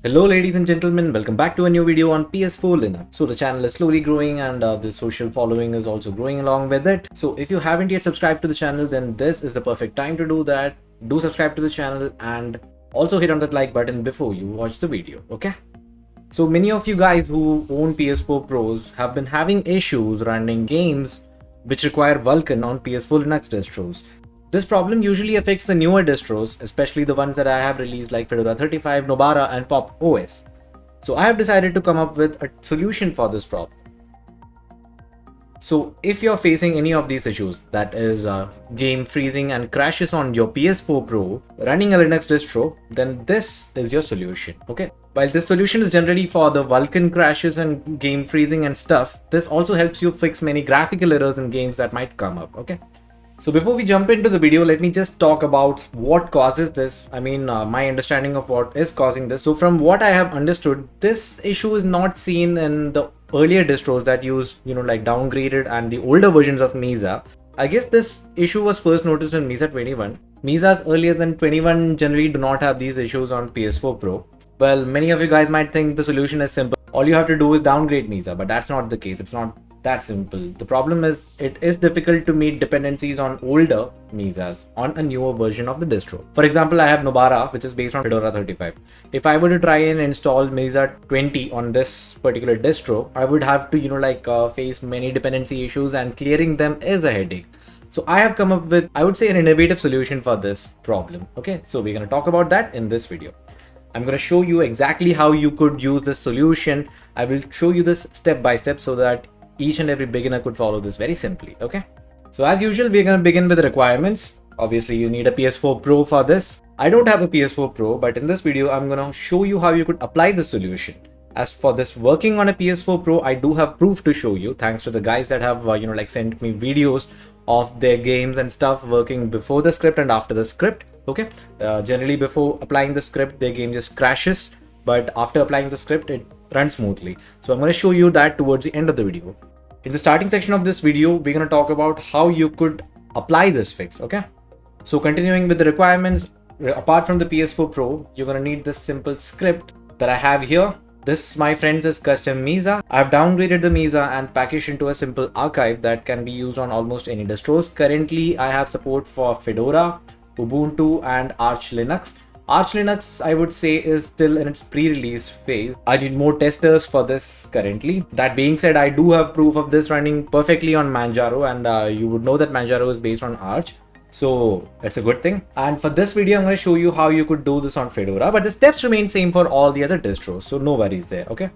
Hello ladies and gentlemen, welcome back to a new video on PS4 Linux. So the channel is slowly growing and the social following is also growing along with it. So if you haven't yet subscribed to the channel, then this is the perfect time to do that. Do subscribe to the channel and also hit on that like button before you watch the video, okay? So many of you guys who own PS4 Pros have been having issues running games which require Vulkan on PS4 Linux distros. This problem usually affects the newer distros, especially the ones that I have released like Fedora 35, Nobara and PopOS. So I have decided to come up with a solution for this problem. So if you're facing any of these issues, that is game freezing and crashes on your PS4 Pro running a Linux distro, then this is your solution, okay? While this solution is generally for the Vulkan crashes and game freezing and stuff, this also helps you fix many graphical errors in games that might come up, okay? So before we jump into the video, let me just talk about what causes this. My understanding of what is causing this. So from what I have understood, this issue is not seen in the earlier distros that use, like downgraded and the older versions of Mesa. I guess this issue was first noticed in Mesa 21. Mesas earlier than 21 generally do not have these issues on PS4 Pro. Well, many of you guys might think the solution is simple. All you have to do is downgrade Mesa, but that's not the case. It's not that simple. The problem is it is difficult to meet dependencies on older Mesas on a newer version of the distro. For example, I have Nobara, which is based on Fedora 35. If I were to try and install Mesa 20 on this particular distro, I would have to face many dependency issues, and clearing them is a headache. So I have come up with, I would say, an innovative solution for this problem. Okay, so we're going to talk about that in this video. I'm going to show you exactly how you could use this solution. I will show you this step by step so that each and every beginner could follow this very simply, okay? So as usual, we're going to begin with the requirements. Obviously, you need a PS4 Pro for this. I don't have a PS4 Pro, but in this video, I'm going to show you how you could apply the solution. As for this working on a PS4 Pro, I do have proof to show you, thanks to the guys that have, sent me videos of their games and stuff working before the script and after the script, okay? Generally, before applying the script, their game just crashes, but after applying the script, it runs smoothly. So I'm going to show you that towards the end of the video. In the starting section of this video, we're going to talk about how you could apply this fix, okay? So continuing with the requirements, apart from the PS4 Pro, you're going to need this simple script that I have here. This, my friends, is custom Mesa. I've downgraded the Mesa and packaged into a simple archive that can be used on almost any distros. Currently, I have support for Fedora, Ubuntu and Arch Linux. Arch Linux, I would say, is still in its pre-release phase. I need more testers for this currently. That being said, I do have proof of this running perfectly on Manjaro, and you would know that Manjaro is based on Arch. So that's a good thing. And for this video, I'm going to show you how you could do this on Fedora, but the steps remain same for all the other distros. So no worries there, okay?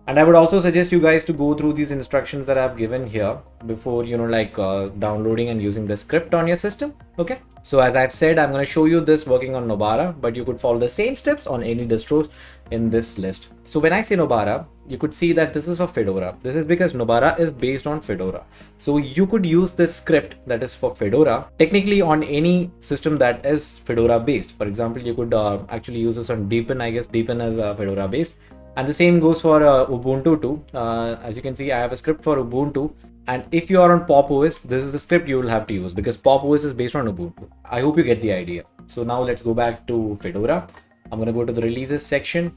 And I would also suggest you guys to go through these instructions that I've given here before, downloading and using the script on your system, okay? So as I've said, I'm going to show you this working on Nobara, but you could follow the same steps on any distros in this list. So when I say Nobara, you could see that this is for Fedora. This is because Nobara is based on Fedora. So you could use this script that is for Fedora technically on any system that is Fedora based. For example, you could actually use this on Deepin. I guess Deepin is Fedora based. And the same goes for Ubuntu too. As you can see, I have a script for Ubuntu. And if you are on PopOS, this is the script you will have to use because PopOS is based on Ubuntu. I hope you get the idea. So now let's go back to Fedora. I'm going to go to the releases section.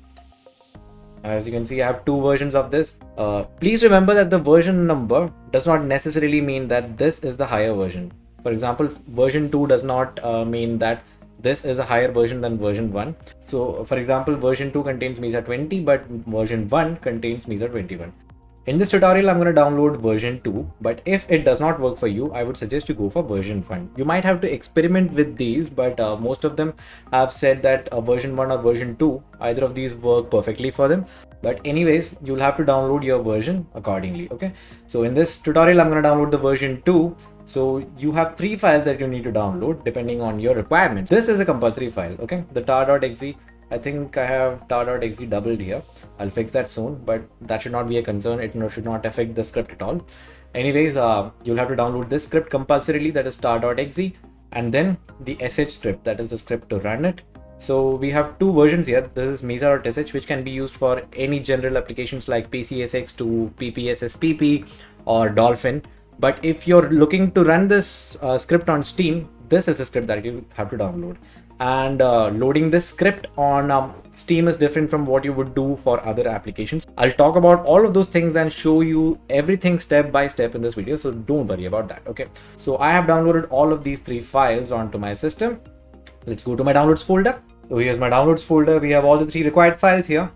As you can see, I have two versions of this. Please remember that the version number does not necessarily mean that this is the higher version. For example, version 2 does not mean that this is a higher version than version 1. So for example, version 2 contains Mesa 20, but version 1 contains Mesa 21. In this tutorial, I'm going to download version 2, but if it does not work for you, I would suggest you go for version 1. You might have to experiment with these, but most of them have said that version 1 or version 2, either of these work perfectly for them. But anyways, you'll have to download your version accordingly, okay? So in this tutorial, I'm going to download the version 2. So you have 3 files that you need to download depending on your requirements. This is a compulsory file, okay? The tar.exe. I think I have tar.exe doubled here. I'll fix that soon, but that should not be a concern. It should not affect the script at all. Anyways, you'll have to download this script compulsorily, that is tar.exe, and then the sh script, that is the script to run it. So we have two versions here. This is Mesa.sh, which can be used for any general applications like PCSX to PPSSPP or Dolphin. But if you're looking to run this script on Steam, this is a script that you have to download. and loading this script on Steam is different from what you would do for other applications. I'll talk about all of those things and show you everything step by step in this video, so don't worry about that. Okay, so I have downloaded all of these 3 files onto my system. Let's go to my downloads folder. So here's my downloads folder. We have all the 3 required files here.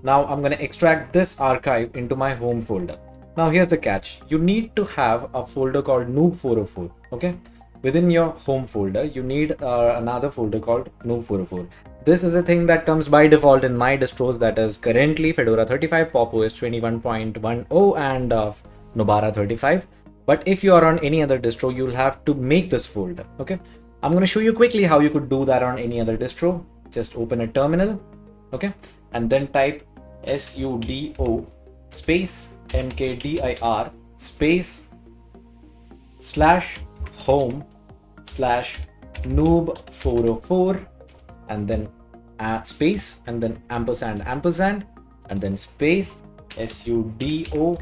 Now I'm going to extract this archive into my home folder. Now here's the catch. You need to have a folder called noob404. Okay, within your home folder you need another folder called noob404. This is a thing that comes by default in my distros, that is currently Fedora 35, PopOS 21.10 and Nobara 35. But if you are on any other distro, you'll have to make this folder. Okay, I'm going to show you quickly how you could do that on any other distro. Just open a terminal, okay, and then type sudo space mkdir space /home /noob404 and then space and then ampersand and then space sudo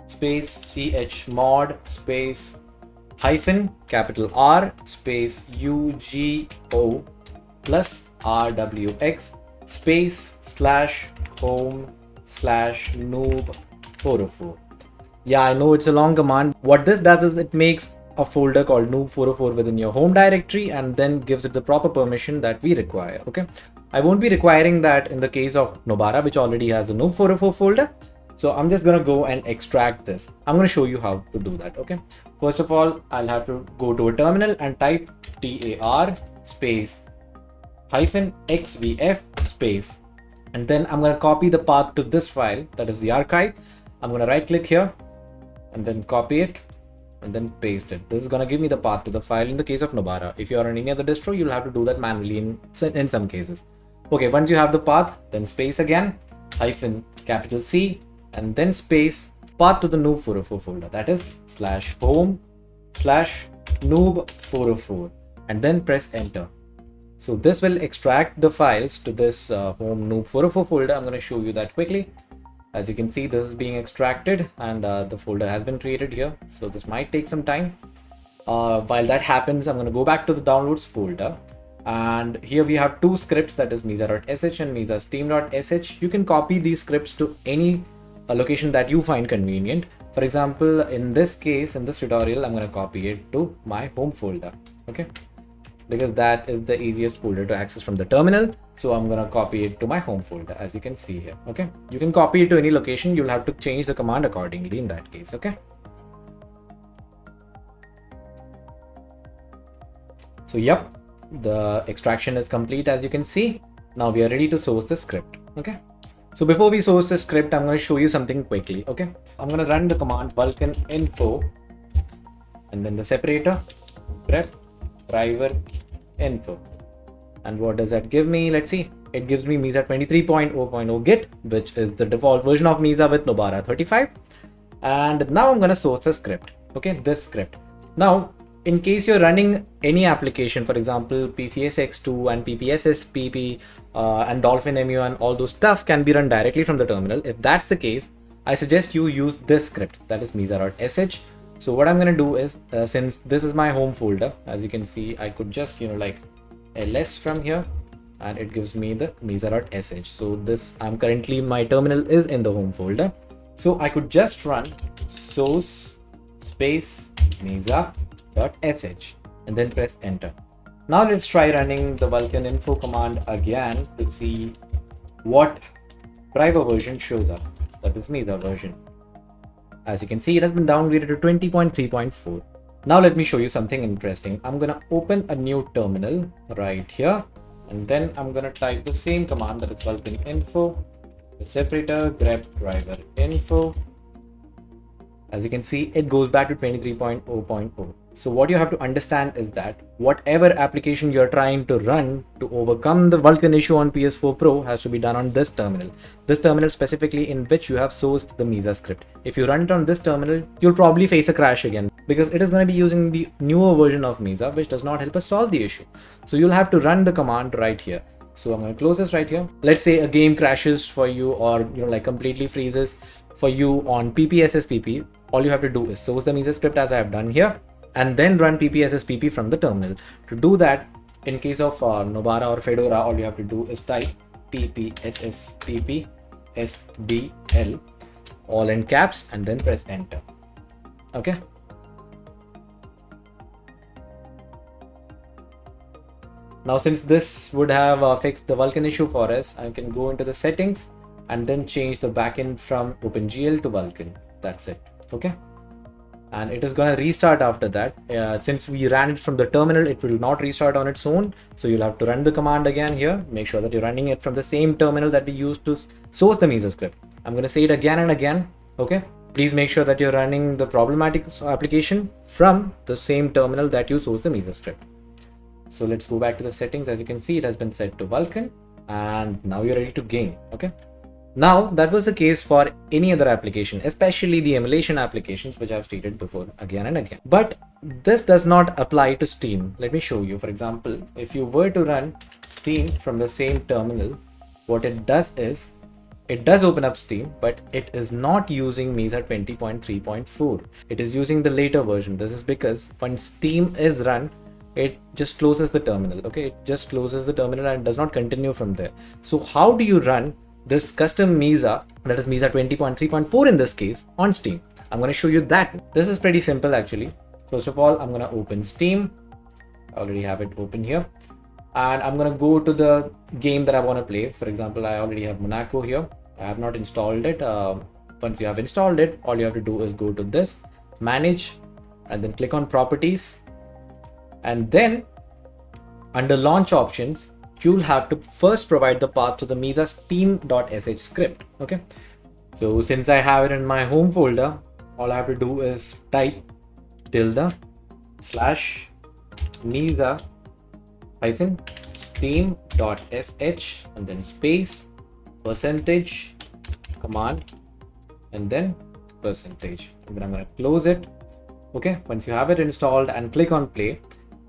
space chmod space hyphen capital R space ugo plus rwx space /home /noob404. Yeah, I know it's a long command. What this does is it makes a folder called noob404 within your home directory and then gives it the proper permission that we require. Okay, I won't be requiring that in the case of Nobara, which already has a noob404 folder. So I'm just gonna go and extract this. I'm gonna show you how to do that. Okay, first of all, I'll have to go to a terminal and type tar space -xvf space, and then I'm gonna copy the path to this file, that is the archive. I'm gonna right click here and then copy it and then paste it. This is gonna give me the path to the file in the case of Nobara. If you are on any other distro, you'll have to do that manually in some cases. Okay, once you have the path, then space again, hyphen capital C, and then space path to the noob404 folder, that is /home /noob404, and then press enter. So this will extract the files to this home noob404 folder. I'm going to show you that quickly. As you can see, this is being extracted and the folder has been created here. So this might take some time. While that happens, I'm going to go back to the downloads folder. And here we have 2 scripts, that is mesa.sh and mesa-steam.sh. You can copy these scripts to any location that you find convenient. For example, in this case, in this tutorial, I'm going to copy it to my home folder. Okay, because that is the easiest folder to access from the terminal. So I'm going to copy it to my home folder, as you can see here. Okay, you can copy it to any location. You'll have to change the command accordingly in that case. Okay, so yep, the extraction is complete, as you can see. Now we are ready to source the script. Okay, so before we source the script, I'm going to show you something quickly. Okay, I'm going to run the command vulkan info and then the separator grep driver info. And what does that give me? Let's see. It gives me Mesa 23.0.0 git, which is the default version of Mesa with Nobara 35. And now I'm going to source a script. Okay, this script. Now, in case you're running any application, for example, PCSX2 and PPSSPP and Dolphin Emulator and all those stuff can be run directly from the terminal. If that's the case, I suggest you use this script, that is mesa.sh. So what I'm going to do is, since this is my home folder, as you can see, I could just, like ls from here and it gives me the mesa.sh. So this, my terminal is in the home folder. So I could just run source space mesa.sh and then press enter. Now let's try running the vulkan info command again to see what driver version shows up. That is Mesa version. As you can see, it has been downgraded to 20.3.4. Now let me show you something interesting. I'm going to open a new terminal right here, and then I'm going to type the same command, that is vulkan info, the separator grep driver info. As you can see, it goes back to 23.0.0. So what you have to understand is that whatever application you're trying to run to overcome the Vulkan issue on PS4 Pro has to be done on this terminal. This terminal specifically in which you have sourced the Mesa script. If you run it on this terminal, you'll probably face a crash again because it is going to be using the newer version of Mesa, which does not help us solve the issue. So you'll have to run the command right here. So I'm going to close this right here. Let's say a game crashes for you, or like completely freezes for you on PPSSPP. All you have to do is source the Mesa script as I have done here, and then run PPSSPP from the terminal. To do that, In case of Nobara or Fedora, all you have to do is type PPSSPP SBL all in caps and then press enter. Okay. Now since this would have fixed the Vulkan issue for us, I can go into the settings and then change the backend from OpenGL to Vulkan. That's it. Okay. And it is going to restart after that. Since we ran it from the terminal, it will not restart on its own. So you'll have to run the command again here. Make sure that you're running it from the same terminal that we used to source the Mesa script. I'm going to say it again and again. Okay. Please make sure that you're running the problematic application from the same terminal that you source the Mesa script. So let's go back to the settings. As you can see, it has been set to Vulkan and now you're ready to game. Okay. Now that was the case for any other application, especially the emulation applications, which I've stated before again and again. But this does not apply to Steam. Let me show you. For example, if you were to run Steam from the same terminal, what it does is it does open up Steam, but it is not using Mesa 20.3.4. It is using the later version. This is because when Steam is run, it just closes the terminal. Okay, it just closes the terminal and does not continue from there. So how do you run this custom Mesa, that is Mesa 20.3.4 in this case, on Steam? I'm going to show you that. This is pretty simple actually. First of all, I'm going to open Steam. I already have it open here. And I'm going to go to the game that I want to play. For example, I already have Monaco here. I have not installed it. Once you have installed it, all you have to do is go to this, manage, and then click on properties. And then under launch options, you'll have to first provide the path to the Mesa steam.sh script. Okay. So since I have it in my home folder, all I have to do is type /Mesa steam.sh and then space percentage command and then percentage. And then I'm going to close it. Okay. Once you have it installed and click on play,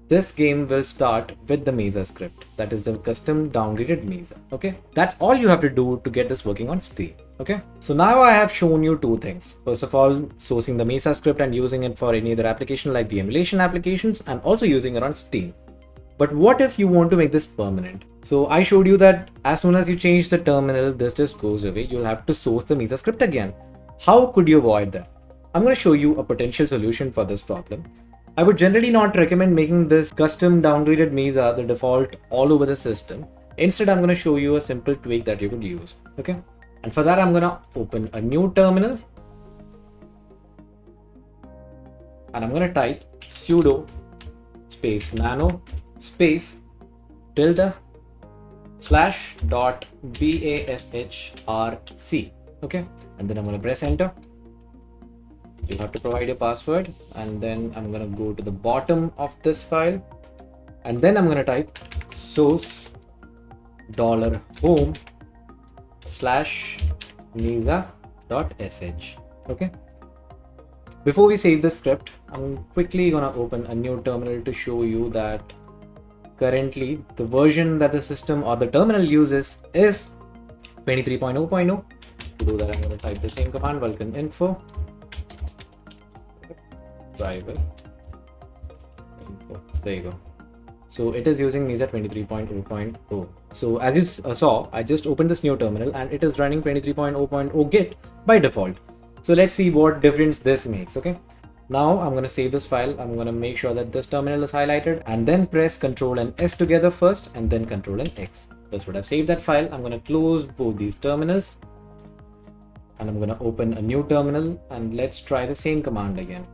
this game will start with the Mesa script. That is the custom downgraded Mesa. Okay. That's all you have to do to get this working on Steam. Okay. So now I have shown you two things. First of all, sourcing the Mesa script and using it for any other application like the emulation applications, and also using it on Steam. But what if you want to make this permanent? So I showed you that as soon as you change the terminal, this just goes away. You'll have to source the Mesa script again. How could you avoid that? I'm going to show you a potential solution for this problem. I would generally not recommend making this custom downgraded Mesa the default all over the system. Instead, I'm going to show you a simple tweak that you could use. Okay. And for that, I'm going to open a new terminal. And I'm going to type sudo space nano space tilde /bashrc. Okay. And then I'm going to press enter. You have to provide your password, and then I'm going to go to the bottom of this file, and then I'm going to type source $home /mesa.sh. Okay. Before we save the script, I'm quickly going to open a new terminal to show you that currently the version that the system or the terminal uses is 23.0.0. To do that, I'm going to type the same command, vulkan info driver info. There you go. So it is using Mesa 23.0.0. So as you saw, I just opened this new terminal and it is running 23.0.0 Git by default. So let's see what difference this makes. Okay. Now I'm going to save this file. I'm going to make sure that this terminal is highlighted and then press Ctrl and S together first and then Ctrl and X. This would have saved that file. I'm going to close both these terminals and I'm going to open a new terminal and let's try the same command again.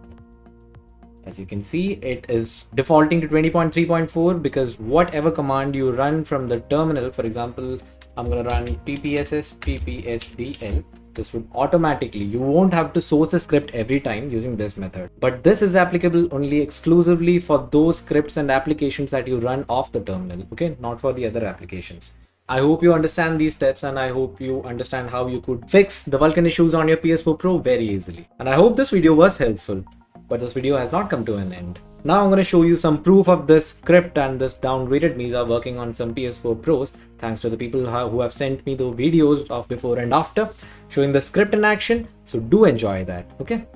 As you can see, it is defaulting to 20.3.4 because whatever command you run from the terminal, for example, I'm going to run PPSSPP this would automatically, you won't have to source a script every time using this method. But this is applicable only exclusively for those scripts and applications that you run off the terminal, okay? Not for the other applications. I hope you understand these steps and I hope you understand how you could fix the Vulkan issues on your PS4 Pro very easily. And I hope this video was helpful. But this video has not come to an end. Now I'm going to show you some proof of this script and this downgraded Mesa working on some PS4 Pros, thanks to the people who have sent me the videos of before and after showing the script in action. So do enjoy that, okay?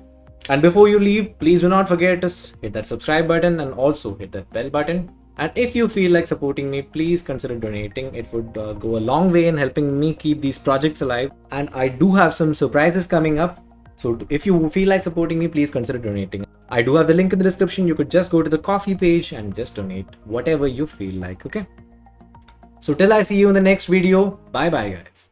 And before you leave, please do not forget to hit that subscribe button and also hit that bell button And if you feel like supporting me, please consider donating. It would go a long way in helping me keep these projects alive. And I do have some surprises coming up. So if you feel like supporting me, please consider donating. I do have the link in the description. You could just go to the coffee page and just donate whatever you feel like, okay? So till I see you in the next video, bye bye guys.